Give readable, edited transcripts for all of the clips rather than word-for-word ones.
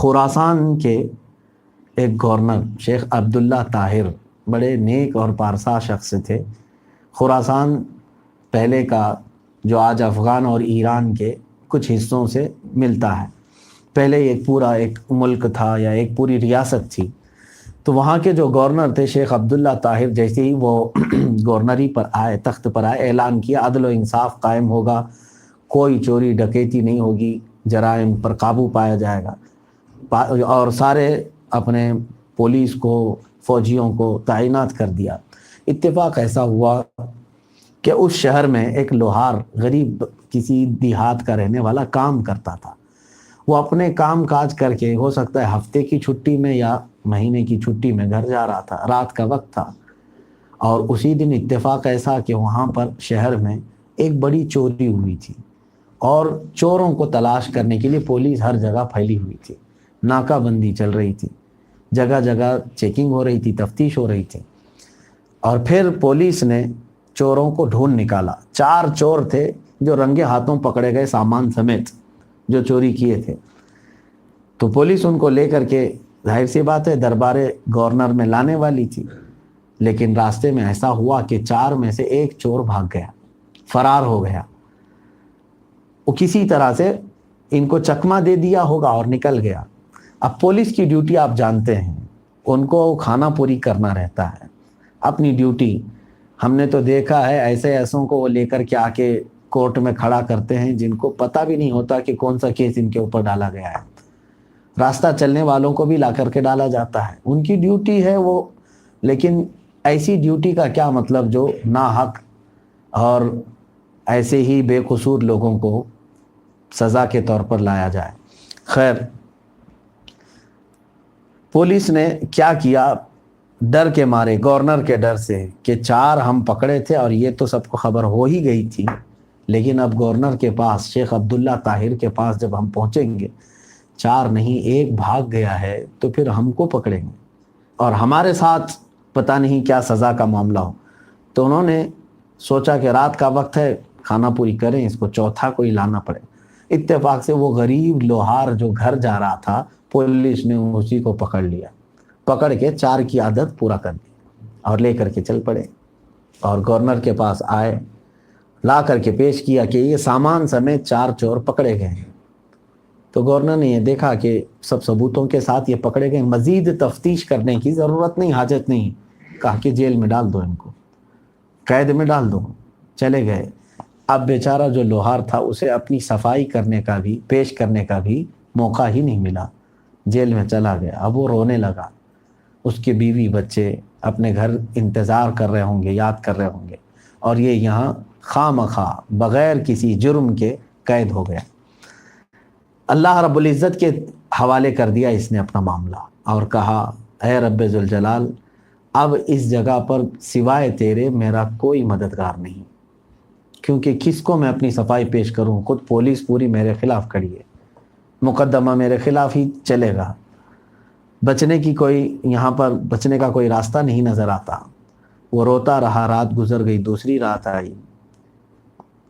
خراسان کے ایک گورنر شیخ عبداللہ طاہر بڑے نیک اور پارسا شخص تھے۔ خراسان پہلے کا جو آج افغان اور ایران کے کچھ حصوں سے ملتا ہے، پہلے ایک پورا ایک ملک تھا یا ایک پوری ریاست تھی۔ تو وہاں کے جو گورنر تھے شیخ عبداللہ طاہر، جیسے ہی وہ گورنری پر آئے، تخت پر آئے، اعلان کیا عدل و انصاف قائم ہوگا، کوئی چوری ڈکیتی نہیں ہوگی، جرائم پر قابو پایا جائے گا، اور سارے اپنے پولیس کو، فوجیوں کو تعینات کر دیا۔ اتفاق ایسا ہوا کہ اس شہر میں ایک لوہار غریب کسی دیہات کا رہنے والا کام کرتا تھا۔ وہ اپنے کام کاج کر کے، ہو سکتا ہے ہفتے کی چھٹی میں یا مہینے کی چھٹی میں گھر جا رہا تھا، رات کا وقت تھا، اور اسی دن اتفاق ایسا کہ وہاں پر شہر میں ایک بڑی چوری ہوئی تھی، اور چوروں کو تلاش کرنے کے لیے پولیس ہر جگہ پھیلی ہوئی تھی، ناکہ بندی چل رہی تھی، جگہ جگہ چیکنگ ہو رہی تھی، تفتیش ہو رہی تھی۔ اور پھر پولیس نے چوروں کو ڈھونڈ نکالا۔ 4 چور تھے جو رنگے ہاتھوں پکڑے گئے، سامان سمیت جو چوری کیے تھے۔ تو پولیس ان کو لے کر کے، ظاہر سی بات ہے، دربار گورنر میں لانے والی تھی، لیکن راستے میں ایسا ہوا کہ 4 میں سے ایک چور بھاگ گیا، فرار ہو گیا۔ وہ کسی طرح سے ان کو چکما دے دیا ہوگا اور نکل گیا۔ اب پولیس کی ڈیوٹی آپ جانتے ہیں، ان کو کھانا پوری کرنا رہتا ہے، اپنی ڈیوٹی۔ ہم نے تو دیکھا ہے ایسوں کو وہ لے کر کے آ کے کورٹ میں کھڑا کرتے ہیں جن کو پتہ بھی نہیں ہوتا کہ کون سا کیس ان کے اوپر ڈالا گیا ہے۔ راستہ چلنے والوں کو بھی لا کر کے ڈالا جاتا ہے، ان کی ڈیوٹی ہے وہ۔ لیکن ایسی ڈیوٹی کا کیا مطلب جو ناحق اور ایسے ہی بے قصور لوگوں کو سزا کے طور پر لایا جائے۔ خیر، پولیس نے کیا کیا، ڈر کے مارے، گورنر کے ڈر سے کہ 4 ہم پکڑے تھے اور یہ تو سب کو خبر ہو ہی گئی تھی، لیکن اب گورنر کے پاس، شیخ عبداللہ طاہر کے پاس جب ہم پہنچیں گے، 4 نہیں 1 بھاگ گیا ہے تو پھر ہم کو پکڑیں گے اور ہمارے ساتھ پتہ نہیں کیا سزا کا معاملہ ہو۔ تو انہوں نے سوچا کہ رات کا وقت ہے، کھانا پوری کریں، اس کو چوتھا کوئی لانا پڑے۔ اتفاق سے وہ غریب لوہار جو گھر جا رہا تھا، پولیس نے اسی کو پکڑ لیا، پکڑ کے 4 کی عادت پورا کر دی اور لے کر کے چل پڑے، اور گورنر کے پاس آئے، لا کر کے پیش کیا کہ یہ سامان سمیت 4 چور پکڑے گئے ہیں۔ تو گورنر نے یہ دیکھا کہ سب ثبوتوں کے ساتھ یہ پکڑے گئے، مزید تفتیش کرنے کی ضرورت نہیں، حاجت نہیں، کہا کہ جیل میں ڈال دو، ان کو قید میں ڈال دو۔ چلے گئے۔ اب بیچارہ جو لوہار تھا، اسے اپنی صفائی کرنے کا بھی، پیش کرنے کا بھی موقع ہی نہیں ملا، جیل میں چلا گیا۔ اب وہ رونے لگا، اس کے بیوی بچے اپنے گھر انتظار کر رہے ہوں گے، یاد کر رہے ہوں گے، اور یہ یہاں خواہ مخواہ بغیر کسی جرم کے قید ہو گیا۔ اللہ رب العزت کے حوالے کر دیا اس نے اپنا معاملہ، اور کہا اے رب ذوالجلال، اب اس جگہ پر سوائے تیرے میرا کوئی مددگار نہیں، کیونکہ کس کو میں اپنی صفائی پیش کروں، خود پولیس پوری میرے خلاف کھڑی ہے، مقدمہ میرے خلاف ہی چلے گا، بچنے کی کوئی یہاں پر بچنے کا کوئی راستہ نہیں نظر آتا۔ وہ روتا رہا، رات گزر گئی، دوسری رات آئی۔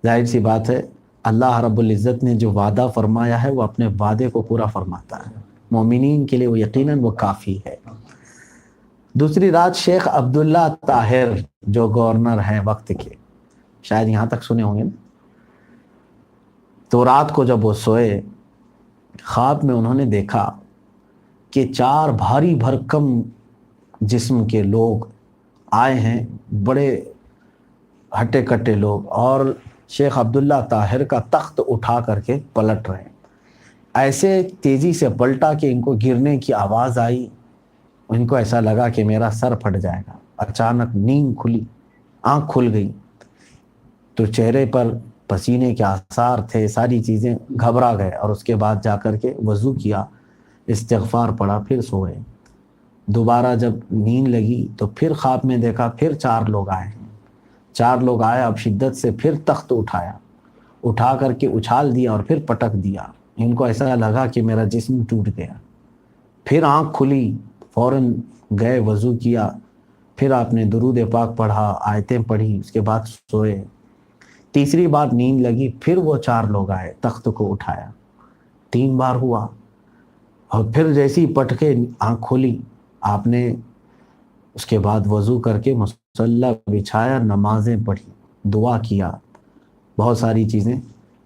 ظاہر سی بات ہے، اللہ رب العزت نے جو وعدہ فرمایا ہے وہ اپنے وعدے کو پورا فرماتا ہے، مومنین کے لیے وہ یقیناً وہ کافی ہے۔ دوسری رات شیخ عبداللہ طاہر جو گورنر ہیں وقت کے، شاید یہاں تک سنے ہوں گے نا، تو رات کو جب وہ سوئے، خواب میں انہوں نے دیکھا کہ 4 بھاری بھرکم جسم کے لوگ آئے ہیں، بڑے ہٹے کٹے لوگ، اور شیخ عبداللہ طاہر کا تخت اٹھا کر کے پلٹ رہے ہیں۔ ایسے تیزی سے پلٹا کہ ان کو گرنے کی آواز آئی، ان کو ایسا لگا کہ میرا سر پھٹ جائے گا۔ اچانک نیند کھلی، آنکھ کھل گئی، تو چہرے پر پسینے کے آثار تھے، ساری چیزیں، گھبرا گئے، اور اس کے بعد جا کر کے وضو کیا، استغفار پڑھا، پھر سوئے۔ دوبارہ جب نیند لگی تو پھر خواب میں دیکھا، پھر 4 لوگ آئے ہیں، 4 لوگ آئے، اب شدت سے پھر تخت اٹھایا، اٹھا کر کے اچھال دیا اور پھر پٹک دیا۔ ان کو ایسا لگا کہ میرا جسم ٹوٹ گیا۔ پھر آنکھ کھلی، فوراً گئے، وضو کیا، پھر آپ نے درود پاک پڑھا، آیتیں پڑھی، اس کے بعد سوئے۔ تیسری بار نیند لگی، پھر وہ 4 لوگ آئے، تخت کو اٹھایا، 3 بار ہوا، اور پھر جیسی پٹ کے آنکھ کھولی آپ نے، اس کے بعد وضو کر کے مصلی بچھایا، نمازیں پڑھی، دعا کیا، بہت ساری چیزیں،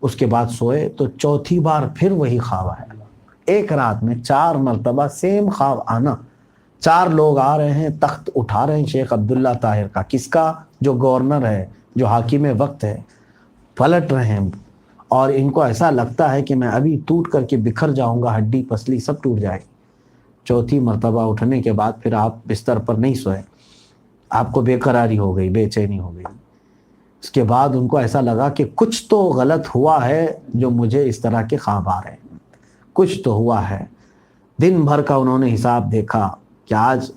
اس کے بعد سوئے تو چوتھی بار پھر وہی خواب آیا۔ ایک رات میں 4 مرتبہ سیم خواب آنا۔ 4 لوگ آ رہے ہیں، تخت اٹھا رہے ہیں شیخ عبداللہ طاہر کا، کس کا؟ جو گورنر ہے، جو حاکم وقت ہے، پلٹ رہے ہیں، اور ان کو ایسا لگتا ہے کہ میں ابھی ٹوٹ کر کے بکھر جاؤں گا، ہڈی پسلی سب ٹوٹ جائے گی۔ چوتھی مرتبہ اٹھنے کے بعد پھر آپ بستر پر نہیں سوئے، آپ کو بے قراری ہو گئی، بے چینی ہو گئی۔ اس کے بعد ان کو ایسا لگا کہ کچھ تو غلط ہوا ہے جو مجھے اس طرح کے خواب آ رہے ہیں، کچھ تو ہوا ہے۔ دن بھر کا انہوں نے حساب دیکھا کہ آج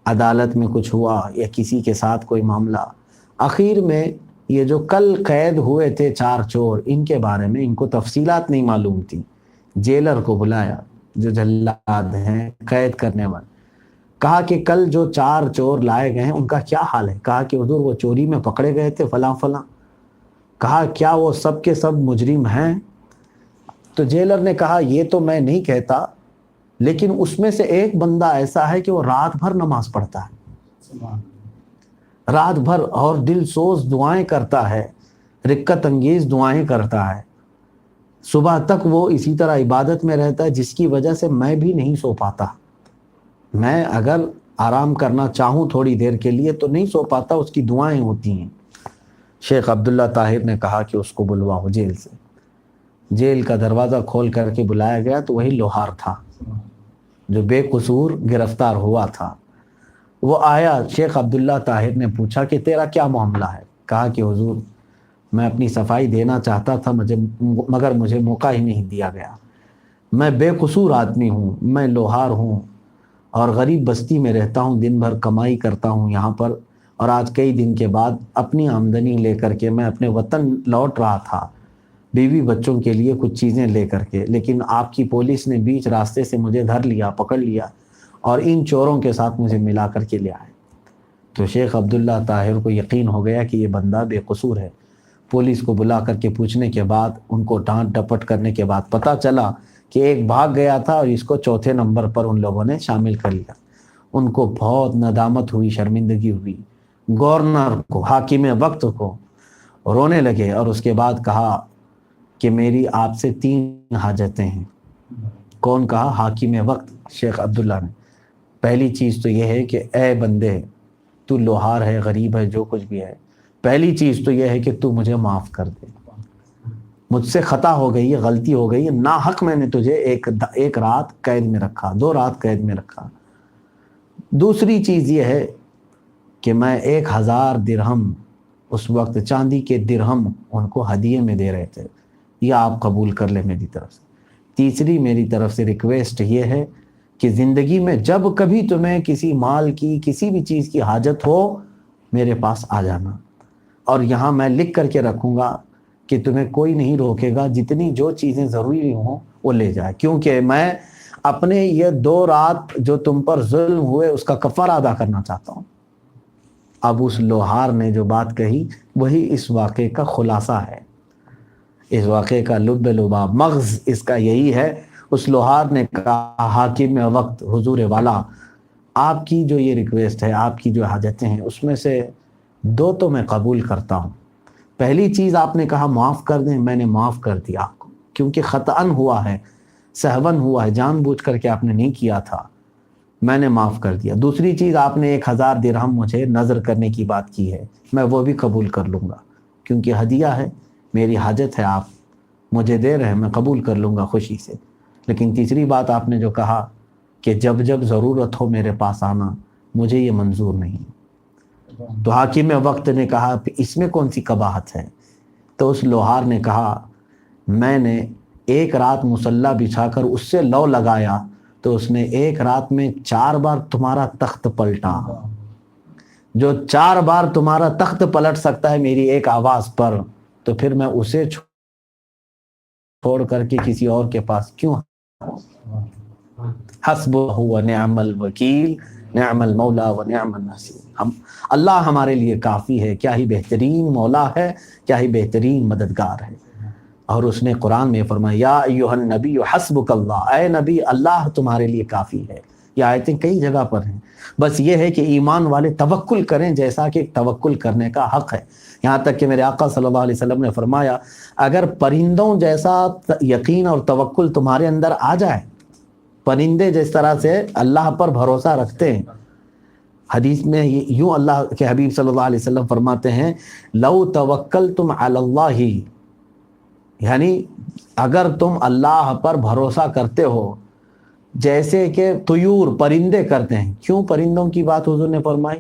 عدالت میں کچھ ہوا یا کسی کے ساتھ کوئی معاملہ۔ آخر میں یہ جو کل قید ہوئے تھے 4 چور، ان کے بارے میں ان کو تفصیلات نہیں معلوم تھی۔ جیلر کو بلایا، جو جلاد ہیں قید کرنے والے، کہا کہ کل جو 4 چور لائے گئے ہیں ان کا کیا حال ہے؟ کہا کہ حضور وہ چوری میں پکڑے گئے تھے فلاں فلاں۔ کہا کیا وہ سب کے سب مجرم ہیں؟ تو جیلر نے کہا یہ تو میں نہیں کہتا، لیکن اس میں سے ایک بندہ ایسا ہے کہ وہ رات بھر نماز پڑھتا ہے، رات بھر، اور دل سوز دعائیں کرتا ہے، رقت انگیز دعائیں کرتا ہے، صبح تک وہ اسی طرح عبادت میں رہتا ہے، جس کی وجہ سے میں بھی نہیں سو پاتا۔ میں اگر آرام کرنا چاہوں تھوڑی دیر کے لیے تو نہیں سو پاتا، اس کی دعائیں ہوتی ہیں۔ شیخ عبداللہ طاہر نے کہا کہ اس کو بلواؤ جیل سے۔ جیل کا دروازہ کھول کر کے بلایا گیا تو وہی لوہار تھا جو بے قصور گرفتار ہوا تھا۔ وہ آیا، شیخ عبداللہ طاہر نے پوچھا کہ تیرا کیا معاملہ ہے؟ کہا کہ حضور میں اپنی صفائی دینا چاہتا تھا مگر مجھے موقع ہی نہیں دیا گیا۔ میں بے قصور آدمی ہوں، میں لوہار ہوں اور غریب بستی میں رہتا ہوں، دن بھر کمائی کرتا ہوں یہاں پر، اور آج کئی دن کے بعد اپنی آمدنی لے کر کے میں اپنے وطن لوٹ رہا تھا، بیوی بچوں کے لیے کچھ چیزیں لے کر کے، لیکن آپ کی پولیس نے بیچ راستے سے مجھے دھر لیا، پکڑ لیا، اور ان چوروں کے ساتھ مجھے ملا کر کے لے آئے۔ تو شیخ عبداللہ طاہر کو یقین ہو گیا کہ یہ بندہ بے قصور ہے۔ پولیس کو بلا کر کے پوچھنے کے بعد، ان کو ڈانٹ ڈپٹ کرنے کے بعد پتہ چلا کہ ایک بھاگ گیا تھا اور اس کو 4تھے نمبر پر ان لوگوں نے شامل کر لیا۔ ان کو بہت ندامت ہوئی، شرمندگی ہوئی، گورنر کو، حاکم وقت کو رونے لگے، اور اس کے بعد کہا کہ میری آپ سے 3 حاجتیں ہیں۔ کون کہا؟ حاکم وقت شیخ عبداللہ نے۔ پہلی چیز تو یہ ہے کہ اے بندے، تو لوہار ہے، غریب ہے، جو کچھ بھی ہے، پہلی چیز تو یہ ہے کہ تو مجھے معاف کر دے، مجھ سے خطا ہو گئی ہے، غلطی ہو گئی ہے، ناحق میں نے تجھے ایک رات قید میں رکھا، 2 رات قید میں رکھا۔ دوسری چیز یہ ہے کہ میں 1000 درہم، اس وقت چاندی کے درہم ان کو ہدیے میں دے رہے تھے، یہ آپ قبول کر لیں میری طرف سے۔ تیسری میری طرف سے ریکویسٹ یہ ہے کہ زندگی میں جب کبھی تمہیں کسی مال کی، کسی بھی چیز کی حاجت ہو، میرے پاس آ جانا، اور یہاں میں لکھ کر کے رکھوں گا کہ تمہیں کوئی نہیں روکے گا، جتنی جو چیزیں ضروری ہوں وہ لے جائے، کیونکہ میں اپنے یہ 2 رات جو تم پر ظلم ہوئے اس کا کفارہ ادا کرنا چاہتا ہوں۔ اب اس لوہار نے جو بات کہی وہی اس واقعے کا خلاصہ ہے، اس واقعے کا لب لباب، مغز اس کا یہی ہے۔ اس لوہار نے کہا حاکم وقت، حضور والا، آپ کی جو یہ ریکویسٹ ہے، آپ کی جو حاجتیں ہیں، اس میں سے 2 تو میں قبول کرتا ہوں۔ پہلی چیز آپ نے کہا معاف کر دیں، میں نے معاف کر دیا آپ کو، کیونکہ خطأً ہوا ہے، سہون ہوا ہے، جان بوجھ کر کے آپ نے نہیں کیا تھا، میں نے معاف کر دیا۔ دوسری چیز آپ نے 1000 درہم مجھے نظر کرنے کی بات کی ہے، میں وہ بھی قبول کر لوں گا، کیونکہ ہدیہ ہے، میری حاجت ہے، آپ مجھے دے رہے ہیں، میں قبول کر لوں گا خوشی سے۔ لیکن تیسری بات آپ نے جو کہا کہ جب جب ضرورت ہو میرے پاس آنا، مجھے یہ منظور نہیں۔ تو حاکم وقت نے کہا اس میں کون سی قباحت ہے؟ تو اس لوہار نے کہا میں نے 1 رات مصلی بچھا کر اس سے لو لگایا تو اس نے 1 رات میں 4 بار تمہارا تخت پلٹا۔ جو 4 بار تمہارا تخت پلٹ سکتا ہے میری ایک آواز پر، تو پھر میں اسے چھوڑ کر کے کسی اور کے پاس کیوں؟ حسبہ و نعم الوکیل، نعم المولا و نعم النصیر۔ اللہ ہمارے لیے کافی ہے، کیا ہی بہترین مولا ہے، کیا ہی بہترین مددگار ہے۔ اور اس نے قرآن میں فرمایا یا ایھا النبی حسبک اللہ، اے نبی اللہ تمہارے لیے کافی ہے۔ یہ آیتیں کئی جگہ پر ہیں، بس یہ ہے کہ ایمان والے توکل کریں جیسا کہ توکل کرنے کا حق ہے۔ یہاں تک کہ میرے آقا صلی اللہ علیہ وسلم نے فرمایا اگر پرندوں جیسا یقین اور توکل تمہارے اندر آ جائے، پرندے جس طرح سے اللہ پر بھروسہ رکھتے ہیں، حدیث میں یوں اللہ کے حبیب صلی اللہ علیہ وسلم فرماتے ہیں لو توکلتم علی اللہ، یعنی اگر تم اللہ پر بھروسہ کرتے ہو جیسے کہ طیور پرندے کرتے ہیں۔ کیوں پرندوں کی بات حضور نے فرمائی؟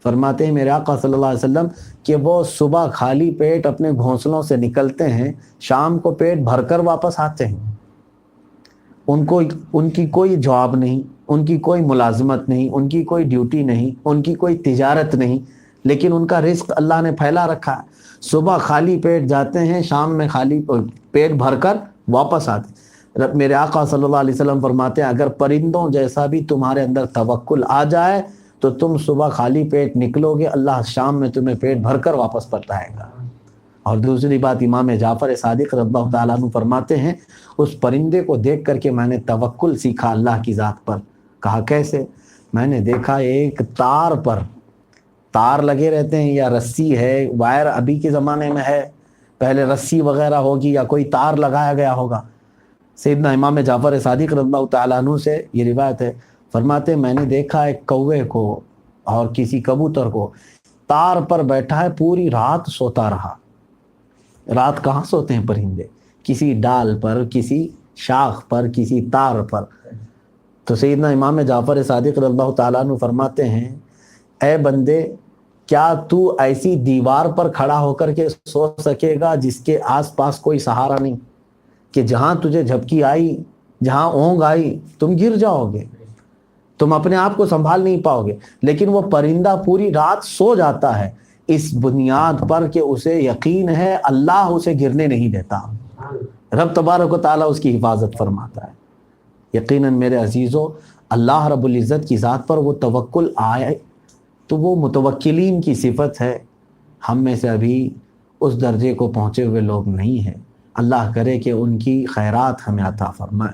فرماتے ہیں میرے آقا صلی اللہ علیہ وسلم کہ وہ صبح خالی پیٹ اپنے گھونسلوں سے نکلتے ہیں، شام کو پیٹ بھر کر واپس آتے ہیں، ان کی کوئی جاب نہیں، ان کی کوئی ملازمت نہیں، ان کی کوئی ڈیوٹی نہیں، ان کی کوئی تجارت نہیں، لیکن ان کا رزق اللہ نے پھیلا رکھا ہے۔ صبح خالی پیٹ جاتے ہیں، شام میں خالی پیٹ بھر کر واپس آتے ہیں۔ میرے آقا صلی اللہ علیہ وسلم فرماتے ہیں اگر پرندوں جیسا بھی تمہارے اندر توکل آ جائے تو تم صبح خالی پیٹ نکلو گے، اللہ شام میں تمہیں پیٹ بھر کر واپس پلٹائے گا۔ اور دوسری بات امام جعفر صادق رضی اللہ تعالیٰ عنہ فرماتے ہیں اس پرندے کو دیکھ کر کے میں نے توکل سیکھا اللہ کی ذات پر۔ کہا کیسے؟ میں نے دیکھا ایک تار پر، تار لگے رہتے ہیں یا رسی ہے، وائر ابھی کے زمانے میں ہے، پہلے رسی وغیرہ ہوگی یا کوئی تار لگایا گیا ہوگا۔ سیدنا امام جعفر صادق رضی اللہ تعالیٰ عنہ سے یہ روایت ہے، فرماتے میں نے دیکھا ایک کوے کو اور کسی کبوتر کو تار پر بیٹھا ہے، پوری رات سوتا رہا۔ رات کہاں سوتے ہیں پرندے؟ کسی ڈال پر، کسی شاخ پر، کسی تار پر۔ تو سیدنا امام جعفر صادق رضی اللہ تعالیٰ عنہ فرماتے ہیں اے بندے کیا تو ایسی دیوار پر کھڑا ہو کر کے سو سکے گا جس کے آس پاس کوئی سہارا نہیں، کہ جہاں تجھے جھپکی آئی، جہاں اونگ آئی تم گر جاؤ گے، تم اپنے آپ کو سنبھال نہیں پاؤ گے۔ لیکن وہ پرندہ پوری رات سو جاتا ہے اس بنیاد پر کہ اسے یقین ہے اللہ اسے گرنے نہیں دیتا، رب تبارک و تعالیٰ اس کی حفاظت فرماتا ہے۔ یقیناً میرے عزیزو اللہ رب العزت کی ذات پر وہ توکل آئے تو وہ متوکلین کی صفت ہے۔ ہم میں سے ابھی اس درجے کو پہنچے ہوئے لوگ نہیں ہیں، اللہ کرے کہ ان کی خیرات ہمیں عطا فرمائے۔